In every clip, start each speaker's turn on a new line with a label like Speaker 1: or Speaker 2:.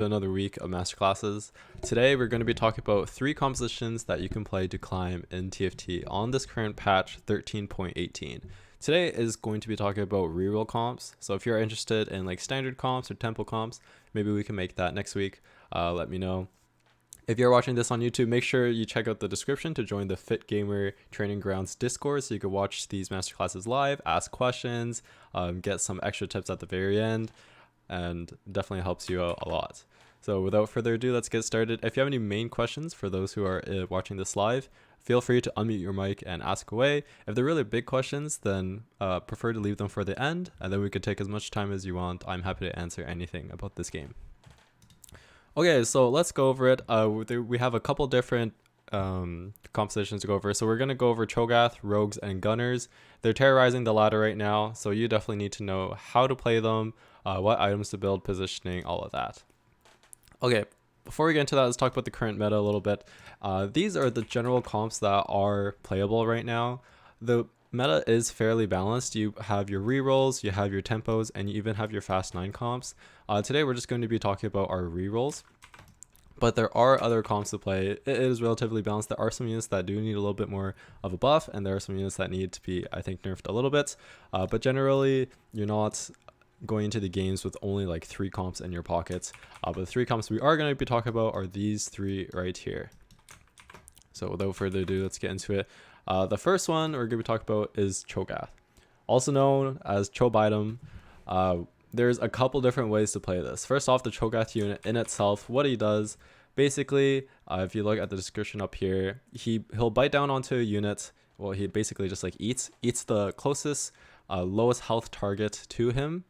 Speaker 1: Another week of masterclasses. Today we're going to be talking about 3 compositions that you can play to climb in TFT on this current patch 13.18. Today is going to be talking about reroll comps. So if you're interested in like standard comps or tempo comps, maybe we can make that next week. Let me know. If you're watching this on YouTube, make sure you check out the description to join the Fit Gamer Training Grounds Discord so you can watch these masterclasses live, ask questions, get some extra tips at the very end, and definitely helps you out a lot. So without further ado, let's get started. If you have any main questions for those who are watching this live, feel free to unmute your mic and ask away. If they're really big questions, then prefer to leave them for the end, and then we could take as much time as you want. I'm happy to answer anything about this game. Okay, so let's go over it. We have a couple different compositions to go over. So we're going to go over Cho'gath, Rogues, and Gunners. They're terrorizing the ladder right now, so you definitely need to know how to play them, what items to build, positioning, all of that. Okay, before we get into that, let's talk about the current meta a little bit. These are the general comps that are playable right now. The meta is fairly balanced. You have your rerolls, you have your tempos, and you even have your fast 9 comps. Today we're just going to be talking about our rerolls, but there are other comps to play. It is relatively balanced. There are some units that do need a little bit more of a buff, and there are some units that need to be, I think, nerfed a little bit. But generally, you're not going into the games with only like 3 comps in your pockets. But the 3 comps we are going to be talking about are these 3 right here. So without further ado, let's get into it. The first one we're going to be talking about is Cho'gath, also known as Cho'gath. There's a couple different ways to play this. First off, the Cho'gath unit in itself, what he does, basically, if you look at the description up here, he'll bite down onto a unit. Well, he basically just like eats the closest, lowest health target to him.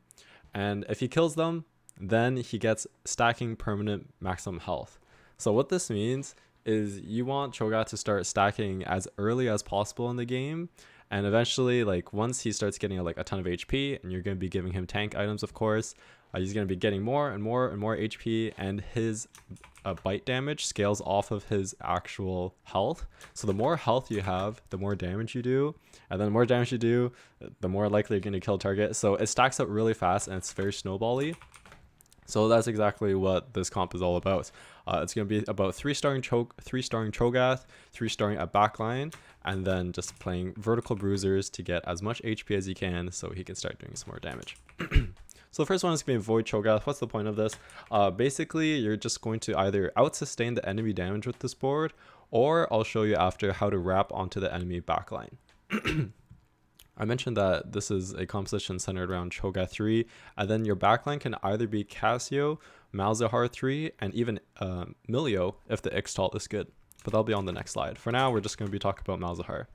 Speaker 1: And if he kills them, then he gets stacking permanent maximum health. So what this means is you want Cho'gath to start stacking as early as possible in the game, and eventually, like once he starts getting like a ton of HP, and you're going to be giving him tank items, of course, he's going to be getting more and more and more HP, and his bite damage scales off of his actual health. So the more health you have, the more damage you do, and then the more damage you do, the more likely you're going to kill a target. So it stacks up really fast, and it's very snowbally. So that's exactly what this comp is all about. It's going to be about 3-starring Cho'gath, 3-starring a backline, and then just playing vertical bruisers to get as much HP as you can so he can start doing some more damage. So the first one is going to be Void Cho'gath. What's the point of this? Basically, you're just going to either out-sustain the enemy damage with this board, or I'll show you after how to wrap onto the enemy backline. I mentioned that this is a composition centered around Cho'gath 3, and then your backline can either be Cassio, Malzahar 3, and even Milio if the Ixtal is good. But that'll be on the next slide. For now, we're just going to be talking about Malzahar.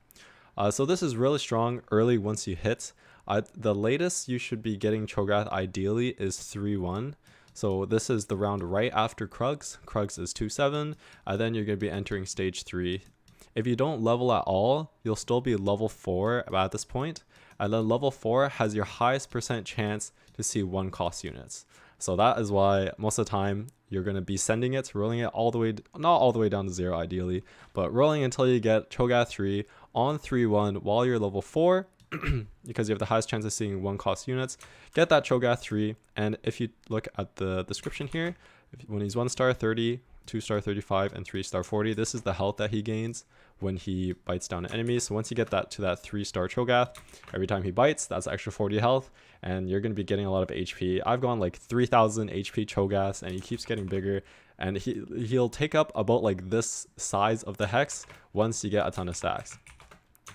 Speaker 1: So this is really strong early once you hit. The latest you should be getting Cho'gath ideally is 3-1. So this is the round right after Krugs. Krugs is 2-7, and then you're going to be entering stage 3. If you don't level at all, you'll still be level 4 at this point, and then level 4 has your highest % chance to see 1 cost units. So that is why most of the time you're going to be sending it, rolling it all the way, not all the way down to 0 ideally, but rolling until you get Cho'gath 3 on 3-1 while you're level 4, because you have the highest chance of seeing 1 cost units. Get that Cho'gath 3, and if you look at the description here, when he's 1-star 30, 2-star 35, and 3-star 40, this is the health that he gains when he bites down an enemy. So once you get that to that 3-star Cho'gath, every time he bites, that's extra 40 health, and you're going to be getting a lot of HP. I've gone like 3,000 HP Cho'gaths, and he keeps getting bigger, and he'll take up about like this size of the hex once you get a ton of stacks.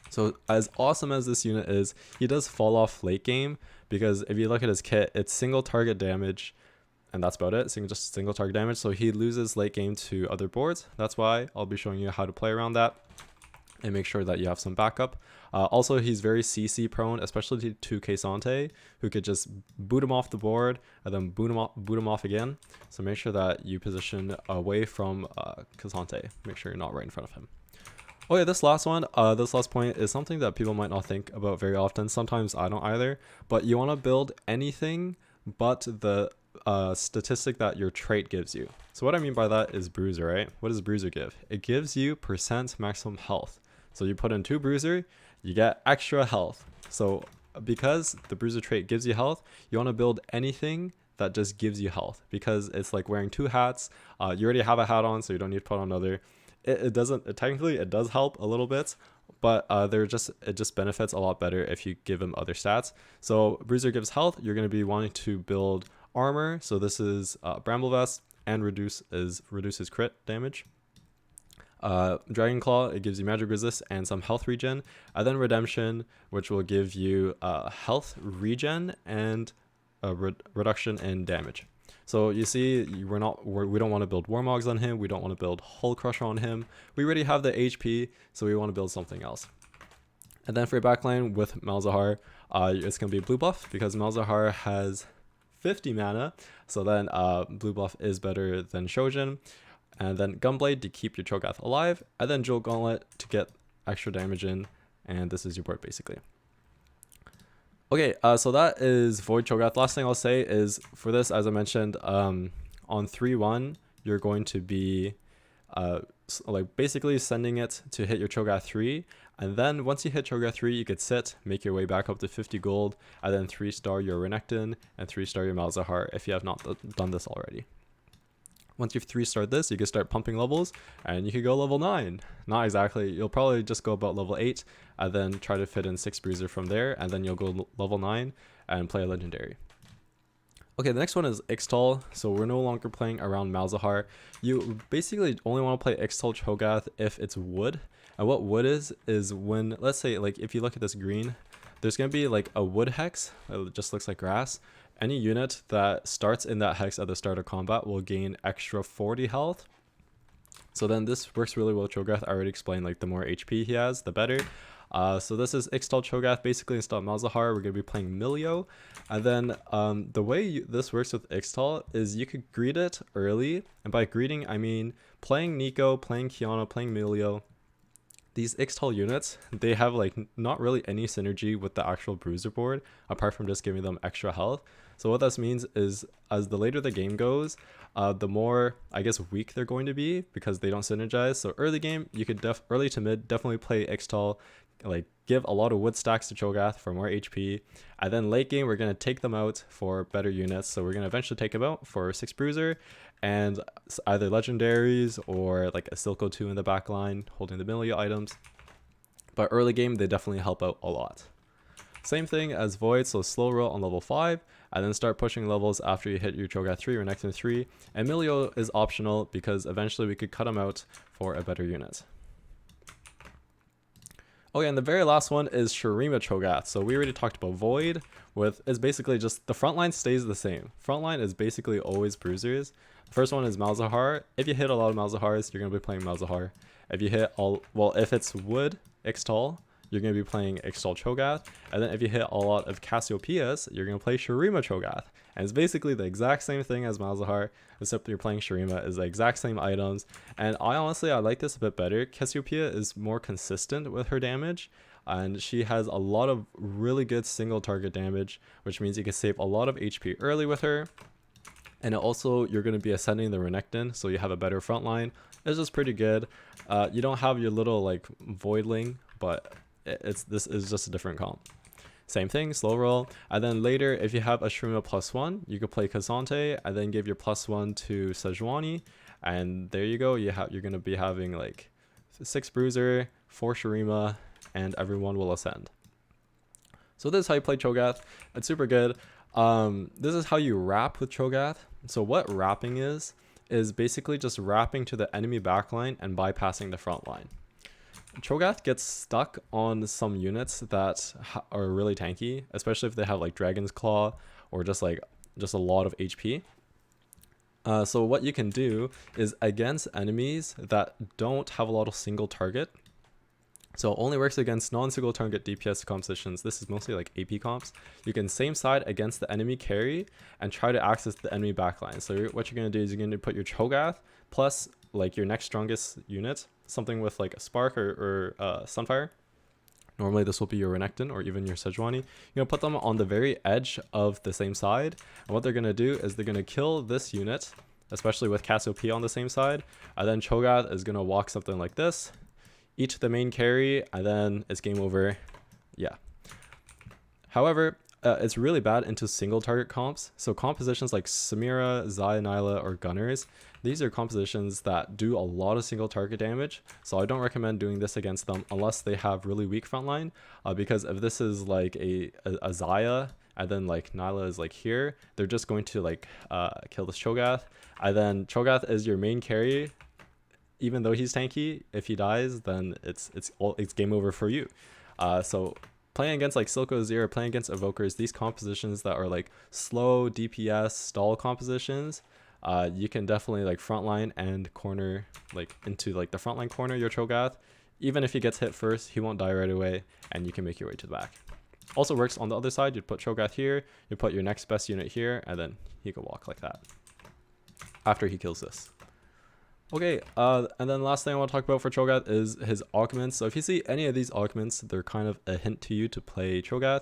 Speaker 1: So as awesome as this unit is, he does fall off late game, because if you look at his kit, it's single target damage, and that's about it. Just single target damage. So he loses late game to other boards. That's why I'll be showing you how to play around that and make sure that you have some backup. Also, he's very CC prone, especially to K'Sante, who could just boot him off the board and then boot him off again. So make sure that you position away from K'Sante. Make sure you're not right in front of him. Oh yeah, this last point is something that people might not think about very often. Sometimes I don't either. But you want to build anything but the statistic that your trait gives you. So what I mean by that is bruiser, right? What does bruiser give? It gives you % maximum health. So you put in 2 bruiser, you get extra health. So because the bruiser trait gives you health, you want to build anything that just gives you health, because it's like wearing two hats. You already have a hat on, so you don't need to put on another. It technically it does help a little bit, but it just benefits a lot better if you give him other stats. So Bruiser gives health. You're going to be wanting to build armor. So this is Bramble Vest, and reduces crit damage. Dragon Claw, it gives you magic resist and some health regen, and then Redemption, which will give you health regen and a reduction in damage. So you see, we don't want to build Warmogs on him. We don't want to build Hull Crusher on him. We already have the HP, so we want to build something else. And then for your backline with Malzahar, it's going to be blue buff, because Malzahar has 50 mana. So then blue buff is better than Shojin. And then Gunblade to keep your Cho'gath alive, and then Jewel Gauntlet to get extra damage in, and this is your board basically. Okay, so that is Void Cho'gath. Last thing I'll say is, for this, as I mentioned, on 3-1, you're going to be like basically sending it to hit your Cho'gath 3, and then once you hit Cho'gath 3, you could sit, make your way back up to 50 gold, and then 3-star your Renekton, and 3-star your Malzahar if you have not done this already. Once you've 3-starred this, you can start pumping levels, and you can go level 9. Not exactly, you'll probably just go about level 8, and then try to fit in 6 Bruiser from there, and then you'll go level 9 and play a legendary. Okay, the next one is Ixtal. So we're no longer playing around Malzahar. You basically only want to play Ixtal Cho'gath if it's wood. And what wood is when, let's say, like if you look at this green, there's going to be like a wood hex. It just looks like grass. Any unit that starts in that hex at the start of combat will gain extra 40 health. So then this works really well with Cho'gath. I already explained, like the more HP he has, the better. So this is Ixtal Cho'gath. Basically install Malzahar. We're going to be playing Milio. And then the way this works with Ixtal is you could greet it early. And by greeting, I mean playing Nico, playing Kiana, playing Milio. These Ixtal units, they have like not really any synergy with the actual Bruiser board, apart from just giving them extra health. So what this means is, as the later the game goes, the more, I guess, weak they're going to be, because they don't synergize. So early game, you could early to mid, definitely play Ixtal, like give a lot of wood stacks to Cho'gath for more HP. And then late game, we're going to take them out for better units. So we're going to eventually take them out for 6 Bruiser, and either legendaries or like a Silco 2 in the back line holding the Milio items. But early game, they definitely help out a lot. Same thing as Void, so slow roll on level 5, and then start pushing levels after you hit your Cho'gath 3 or Renekton 3. And Milio is optional, because eventually we could cut him out for a better unit. Okay, and the very last one is Shurima Cho'gath. So we already talked about Void, is basically just the front line stays the same. Front line is basically always Bruisers. The first one is Malzahar. If you hit a lot of Malzahars, you're going to be playing Malzahar. If you hit if it's wood, Ixtal, you're going to be playing Ixtal Cho'gath. And then if you hit a lot of Cassiopeias, you're going to play Shurima Cho'gath. And it's basically the exact same thing as Malzahar, except you're playing Shurima, is the exact same items. And I like this a bit better. Cassiopeia is more consistent with her damage, and she has a lot of really good single target damage, which means you can save a lot of HP early with her. And also, you're going to be ascending the Renekton, so you have a better front line. It's just pretty good. You don't have your little like Voidling, but this is just a different comp. Same thing, slow roll. And then later, if you have a Shurima +1, you could play Kazante and then give your +1 to Sejuani. And there you go. You're going to be having like 6 Bruiser, 4 Shurima, and everyone will ascend. So this is how you play Cho'gath. It's super good. This is how you wrap with Cho'gath. So what wrapping is basically just wrapping to the enemy backline and bypassing the front line. Cho'gath gets stuck on some units that are really tanky, especially if they have like Dragon's Claw or just a lot of HP. So what you can do is, against enemies that don't have a lot of single target, so it only works against non-single target DPS compositions. This is mostly like AP comps. You can same side against the enemy carry and try to access the enemy backline. So what you're going to do is you're going to put your Cho'gath plus like your next strongest unit, something with like a Spark or Sunfire. Normally this will be your Renekton or even your Sejuani. You're going to put them on the very edge of the same side. And what they're going to do is they're going to kill this unit, especially with Cassiopeia on the same side. And then Cho'gath is going to walk something like this, eat the main carry, and then it's game over. Yeah. However, it's really bad into single target comps. So compositions like Samira, Zaya, Nyla, or Gunners, these are compositions that do a lot of single target damage. So I don't recommend doing this against them unless they have really weak frontline. Because if this is like a Zaya, and then like Nyla is like here, they're just going to like kill this Cho'gath. And then Cho'gath is your main carry. Even though he's tanky, if he dies, then it's game over for you. So playing against like Silco Azir, playing against Evokers, these compositions that are like slow DPS stall compositions, you can definitely like frontline and corner like into like the frontline corner your Cho'gath. Even if he gets hit first, he won't die right away, and you can make your way to the back. Also works on the other side. You'd put Cho'gath here, you put your next best unit here, and then he could walk like that after he kills this. Okay, and then the last thing I want to talk about for Cho'gath is his augments. So if you see any of these augments, they're kind of a hint to you to play Cho'gath.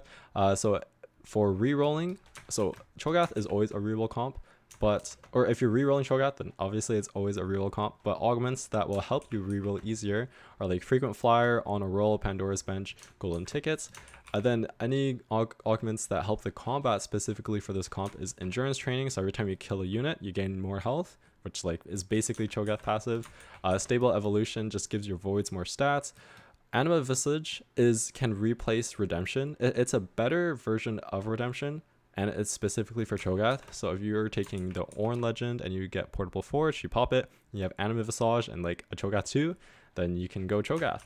Speaker 1: So for re-rolling, so Cho'gath is always a reroll comp, or if you're re-rolling Cho'gath, then obviously it's always a reroll comp, but augments that will help you re-roll easier are like frequent flyer, on a roll, Pandora's bench, golden tickets. And then any augments that help the combat specifically for this comp is endurance training. So every time you kill a unit, you gain more health, which like is basically Cho'gath passive. Stable evolution just gives your voids more stats. Anima Visage can replace redemption. It's a better version of redemption, and it's specifically for Cho'gath. So if you're taking the Ornn legend and you get portable forge, you pop it, you have Anima Visage and like a Cho'gath 2, then you can go Cho'gath.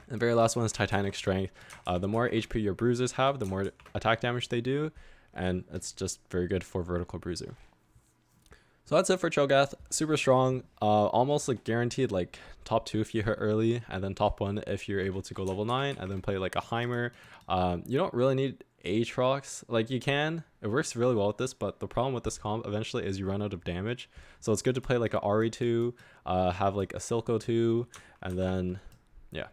Speaker 1: And the very last one is Titanic Strength. The more HP your bruisers have, the more attack damage they do, and it's just very good for vertical bruiser. So that's it for Cho'gath. Super strong, almost like guaranteed like top 2 if you hit early, and then top 1 if you're able to go level 9 and then play like a Heimer. You don't really need Aatrox. Like you can, it works really well with this, but the problem with this comp eventually is you run out of damage. So it's good to play like a Ahri 2, have like a Silco 2, and then yeah.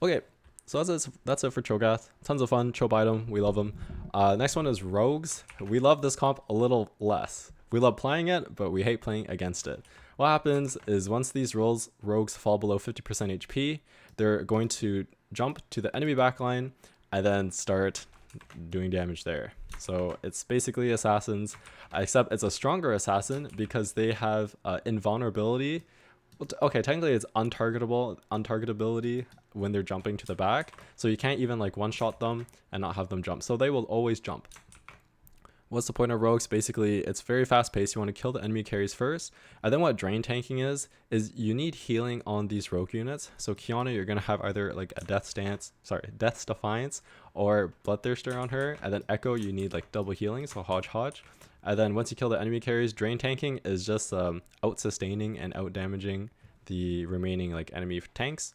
Speaker 1: Okay, so that's it for Cho'gath. Tons of fun. Cho item, we love them. Next one is Rogues. We love this comp a little less. We love playing it, but we hate playing against it. What happens is once these rogues fall below 50% HP, they're going to jump to the enemy backline and then start doing damage there. So it's basically assassins, except it's a stronger assassin because they have invulnerability. Okay, technically it's untargetability when they're jumping to the back, so you can't even like one-shot them and not have them jump, so they will always jump. What's the point of rogues? Basically, it's very fast-paced. You want to kill the enemy carries first, and then what drain tanking is you need healing on these rogue units. So Qiyana, you're gonna have either like a Death's Defiance or Bloodthirster on her, and then Echo, you need like double healing, so hodge. And then once you kill the enemy carries, drain tanking is just out-sustaining and out-damaging the remaining like enemy tanks.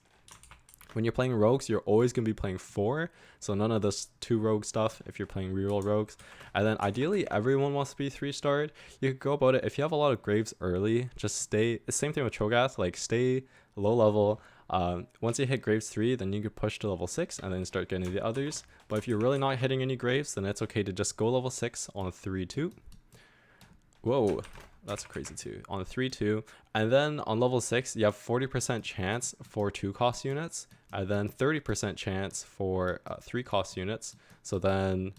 Speaker 1: When you're playing rogues, you're always going to be playing 4, so none of this 2 rogue stuff if you're playing reroll rogues. And then ideally, everyone wants to be 3-starred. You could go about it. If you have a lot of graves early, just stay. Same thing with Cho'gath, like stay low level. Once you hit graves 3, then you could push to level 6 and then start getting the others. But if you're really not hitting any graves, then it's okay to just go level 6 on 3-2. Whoa, that's crazy too. On 3-2, and then on level 6, you have 40% chance for 2-cost units, and then 30% chance for 3-cost units. So then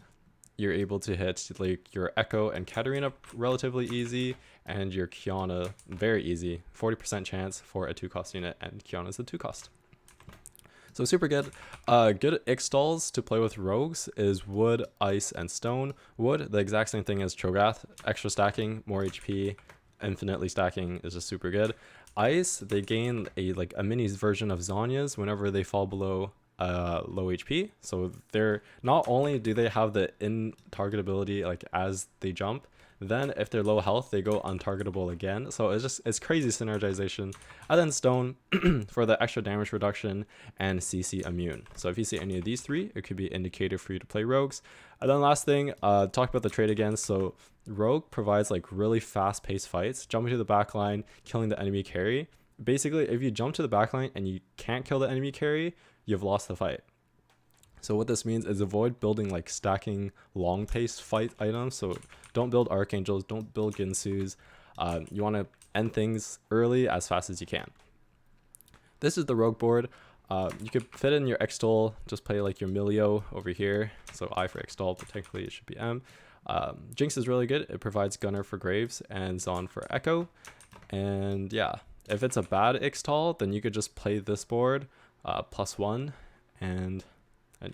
Speaker 1: you're able to hit like your Echo and Katarina relatively easy, and your Qiyana very easy. 40% chance for a 2-cost unit, and Qiyana's a 2-cost. So super good. Good Ixtals to play with rogues is wood, ice, and stone. Wood, the exact same thing as Cho'gath. Extra stacking, more HP, infinitely stacking is just super good. Ice, they gain a mini version of Zhonya's whenever they fall below low HP. So they're not only do they have the in-targetability like as they jump, then if they're low health, they go untargetable again. So it's crazy synergization. And then stone for the extra damage reduction and CC immune. So if you see any of these 3, it could be an indicator for you to play rogues. And then last thing, talk about the trade again. So rogue provides like really fast paced fights, jumping to the back line, killing the enemy carry. Basically, if you jump to the back line and you can't kill the enemy carry, you've lost the fight. So what this means is avoid building like stacking long paced fight items. So don't build Archangels, don't build Ginsus. You want to end things early as fast as you can. This is the rogue board. You could fit in your Xtol, just play like your Milio over here. So I for Xtol, but technically it should be M. Jinx is really good. It provides Gunner for Graves and Zon for Echo. And yeah, if it's a bad Xtol, then you could just play this board +1. And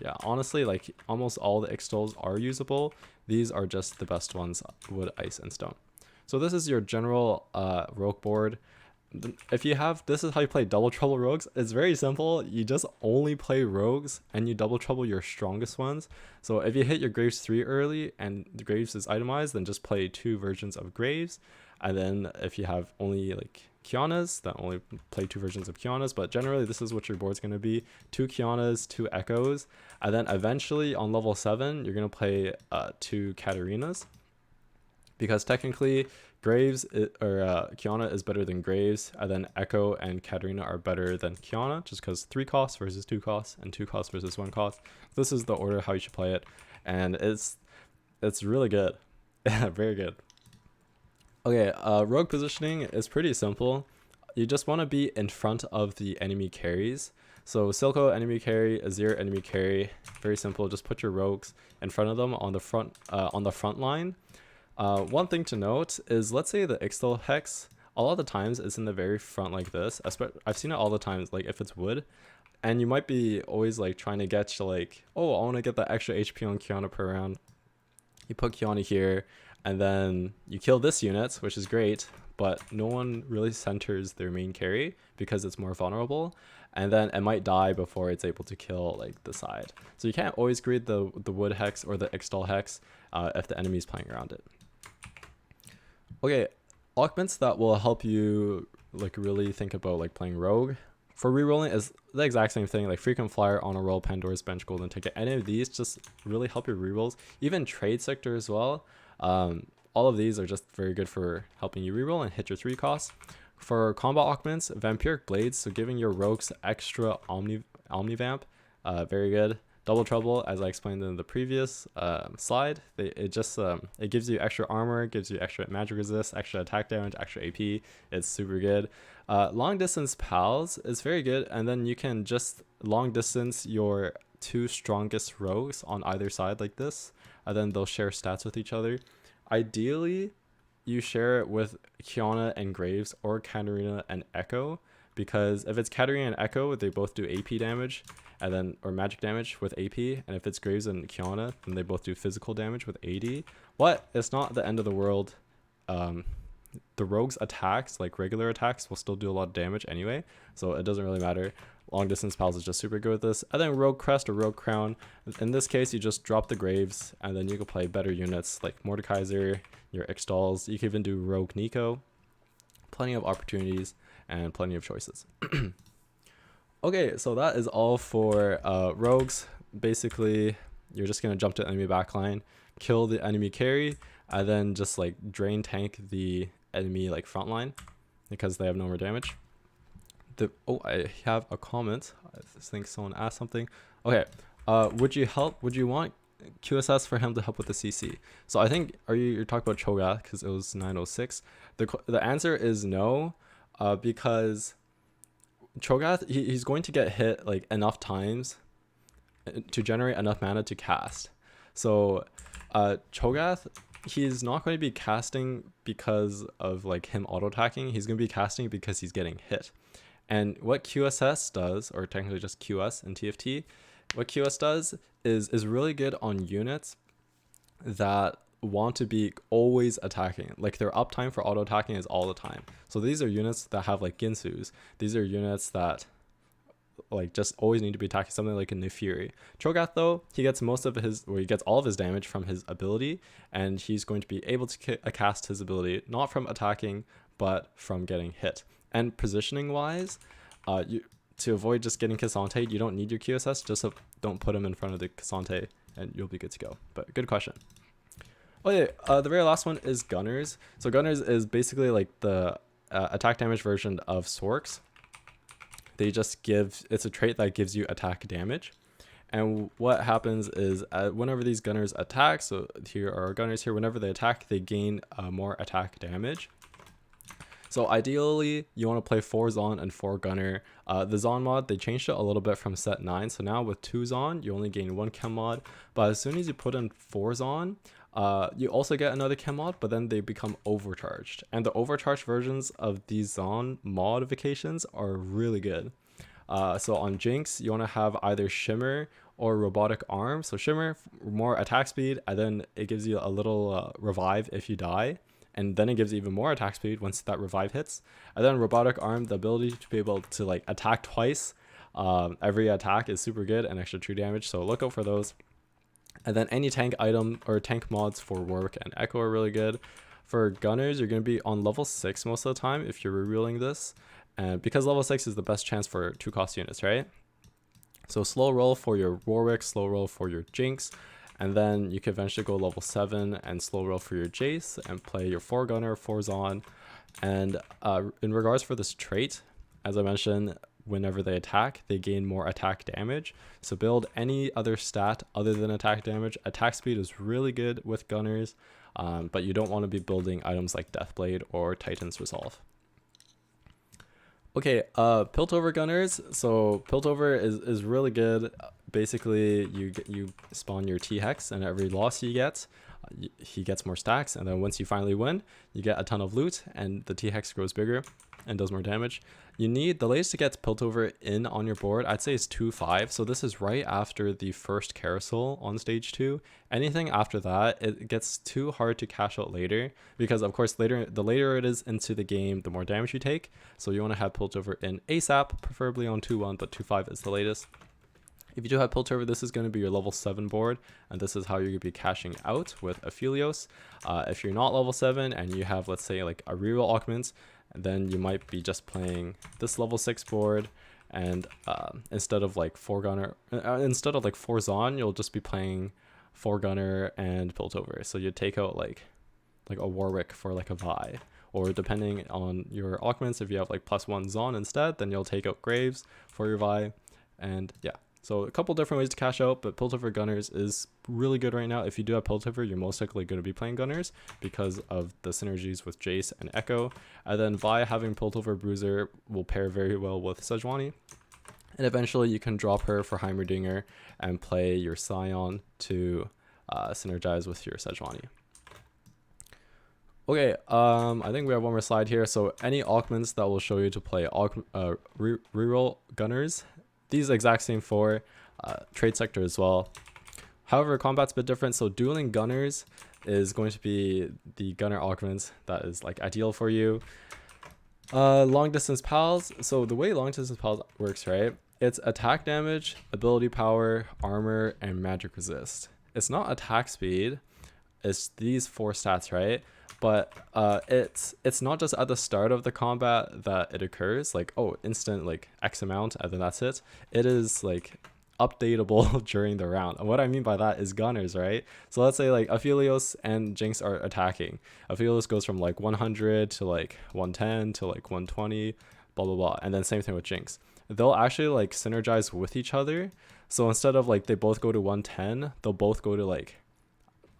Speaker 1: yeah, honestly, like almost all the Xtols are usable. These are just the best ones, Wood, Ice, and Stone. So this is your general rogue board. If you have, this is how you play double trouble rogues. It's very simple. You just only play rogues and you double trouble your strongest ones. So if you hit your Graves 3 early and the Graves is itemized, then just play 2 versions of Graves. And then if you have only like Kiana's, then only play 2 versions of Kiana's. But generally this is what your board's going to be: 2 Kiana's, 2 Echoes. And then eventually on level 7, you're going to play 2 Katarinas. Because technically Graves or Kiana is better than Graves, and then Echo and Katarina are better than Kiana, just because 3 costs versus 2 costs and 2 costs versus 1 cost. This is the order how you should play it, and it's really good. Very good. Okay, rogue positioning is pretty simple. You just want to be in front of the enemy carries. So Silco enemy carry, Azir enemy carry, very simple. Just put your rogues in front of them on the front line. One thing to note is, let's say the Ixtal Hex, a lot of the times it's in the very front like this. I've seen it all the times, like if it's wood, and you might be always like trying to get to like, oh, I want to get that extra HP on Kiana per round. You put Kiana here, and then you kill this unit, which is great, but no one really centers their main carry because it's more vulnerable, and then it might die before it's able to kill like the side. So you can't always greed the wood hex or the Ixtal Hex if the enemy is playing around it. Okay, augments that will help you like really think about like playing rogue. For rerolling is the exact same thing, like frequent flyer, honor roll, Pandora's bench, golden ticket. Any of these just really help your rerolls. Even trade sector as well. All of these are just very good for helping you reroll and hit your 3 costs. For combat augments, vampiric blades, so giving your rogues extra omnivamp, very good. Double trouble, as I explained in the previous slide, it gives you extra armor, gives you extra magic resist, extra attack damage, extra AP. It's super good. Long distance pals is very good, and then you can just long distance your 2 strongest rogues on either side like this, and then they'll share stats with each other. Ideally, you share it with Kiana and Graves or Katarina and Echo, because if it's Katarina and Echo, they both do AP damage, and then or magic damage with AP, and if it's Graves and Kiana, then they both do physical damage with AD. But it's not the end of the world. The rogues attacks, like regular attacks, will still do a lot of damage anyway, so it doesn't really matter. Long distance pals is just super good with this. And then rogue crest or rogue crown, in this case you just drop the Graves, and then you can play better units like Mordekaiser, your Ixtals. You can even do rogue Nico. Plenty of opportunities and plenty of choices. Okay, so that is all for rogues. Basically, you're just going to jump to enemy backline, kill the enemy carry, and then just like drain tank the enemy like frontline because they have no more damage. I have a comment. I think someone asked something. Okay, would you want QSS for him to help with the CC? So I think, you're talking about Cho'gath because it was 906. The answer is no, because Cho'gath, he's going to get hit like enough times to generate enough mana to cast. So Cho'gath, he's not going to be casting because of like him auto attacking. He's going to be casting because he's getting hit. And what QSS does, or technically just QS in TFT, what QS does is really good on units that want to be always attacking. Like their uptime for auto attacking is all the time. So these are units that have like Ginsus. These are units that like just always need to be attacking, something like a Nefiri. Cho'gath though, he gets he gets all of his damage from his ability, and he's going to be able to cast his ability not from attacking but from getting hit. And positioning wise, to avoid just getting Cassante, you don't need your QSS, just don't put him in front of the Cassante and you'll be good to go. But good question. Okay, the very last one is Gunners. So Gunners is basically like the attack damage version of Sorks. It's a trait that gives you attack damage. And what happens is whenever these Gunners attack, so here are our Gunners here, whenever they attack, they gain more attack damage. So So ideally, you want to play 4 Zon and 4 Gunner. The Zon mod, they changed it a little bit from set 9. So now with 2 Zon, you only gain 1 chem mod. But as soon as you put in 4 Zon, you also get another chem mod, but then they become overcharged. And the overcharged versions of these Zon modifications are really good. So on Jinx, you want to have either Shimmer or Robotic Arm. So Shimmer, more attack speed, and then it gives you a little revive if you die. And then it gives even more attack speed once that revive hits. And then Robotic Arm, the ability to be able to like attack twice. Every attack is super good and extra true damage, so look out for those. And then any tank item or tank mods for Warwick and Echo are really good. For Gunners, you're going to be on level 6 most of the time if you're rerolling this. And because level 6 is the best chance for 2 cost units, right? So slow roll for your Warwick, slow roll for your Jinx. And then you can eventually go level 7 and slow roll for your Jace and play your 4 Gunner, 4 Zon. And in regards for this trait, as I mentioned, whenever they attack, they gain more attack damage. So build any other stat other than attack damage. Attack speed is really good with Gunners, but you don't want to be building items like Deathblade or Titan's Resolve. Okay, Piltover Gunners. So Piltover is really good. Basically, you spawn your T-Hex, and every loss you get, he gets more stacks. And then once you finally win, you get a ton of loot, and the T-Hex grows bigger and does more damage. You need, the latest to get Piltover in on your board, I'd say is 2-5. So this is right after the first carousel on stage 2. Anything after that, it gets too hard to cash out later, because of course the later it is into the game, the more damage you take. So you want to have Piltover in ASAP, preferably on 2-1, but 2-5 is the latest. If you do have Piltover, this is going to be your level 7 board, and this is how you're going to be cashing out with Aphelios. If you're not level 7 and you have, let's say, like a reroll augments, then you might be just playing this level 6 board, and instead of like 4 Gunner, instead of like 4 Zon, you'll just be playing 4 Gunner and Piltover. So you take out like a Warwick for like a Vi, or depending on your augments, if you have like +1 Zon instead, then you'll take out Graves for your Vi, and yeah. So a couple different ways to cash out, but Piltover Gunners is really good right now. If you do have Piltover, you're most likely going to be playing Gunners because of the synergies with Jace and Echo. And then Vi having Piltover Bruiser will pair very well with Sejuani. And eventually you can drop her for Heimerdinger and play your Scion to synergize with your Sejuani. Okay, I think we have one more slide here. So any augments that will show you to play reroll Gunners. These exact same 4, trade sector as well. However, combat's a bit different. So dueling Gunners is going to be the Gunner augments that is like ideal for you. Long distance pals. So the way long distance pals works, right? It's attack damage, ability power, armor, and magic resist. It's not attack speed. It's these 4 stats, right? But it's not just at the start of the combat that it occurs, like, oh, instant like X amount and then that's it. It is like updatable during the round. And what I mean by that is Gunners, right? So let's say like Aphelios and Jinx are attacking. Aphelios goes from like 100 to like 110 to like 120, blah blah blah, and then same thing with Jinx. They'll actually like synergize with each other. So instead of like they both go to 110, they'll both go to like,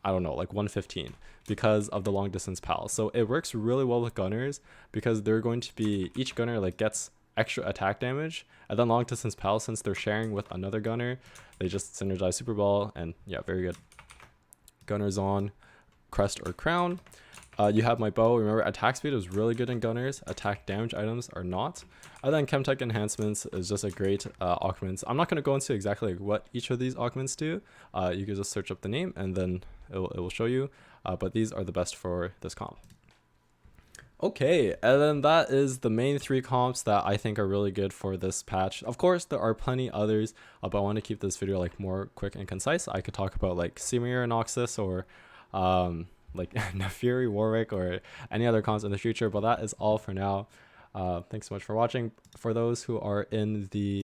Speaker 1: I don't know, like 115 because of the long distance pals. So it works really well with Gunners because they're going to be, each Gunner like gets extra attack damage, and then long distance pals, since they're sharing with another Gunner, they just synergize super well, and yeah, very good. Gunners on crest or crown. You have my bow. Remember, attack speed is really good in Gunners. Attack damage items are not. And then Chemtech enhancements is just a great augments. I'm not going to go into exactly like what each of these augments do. You can just search up the name and then it will show you. But these are the best for this comp. Okay, and then that is the main 3 comps that I think are really good for this patch. Of course, there are plenty others, but I want to keep this video like more quick and concise. I could talk about like Samira Noxus or like Nefiri, Warwick, or any other comps in the future, but that is all for now. Thanks so much for watching. For those who are in the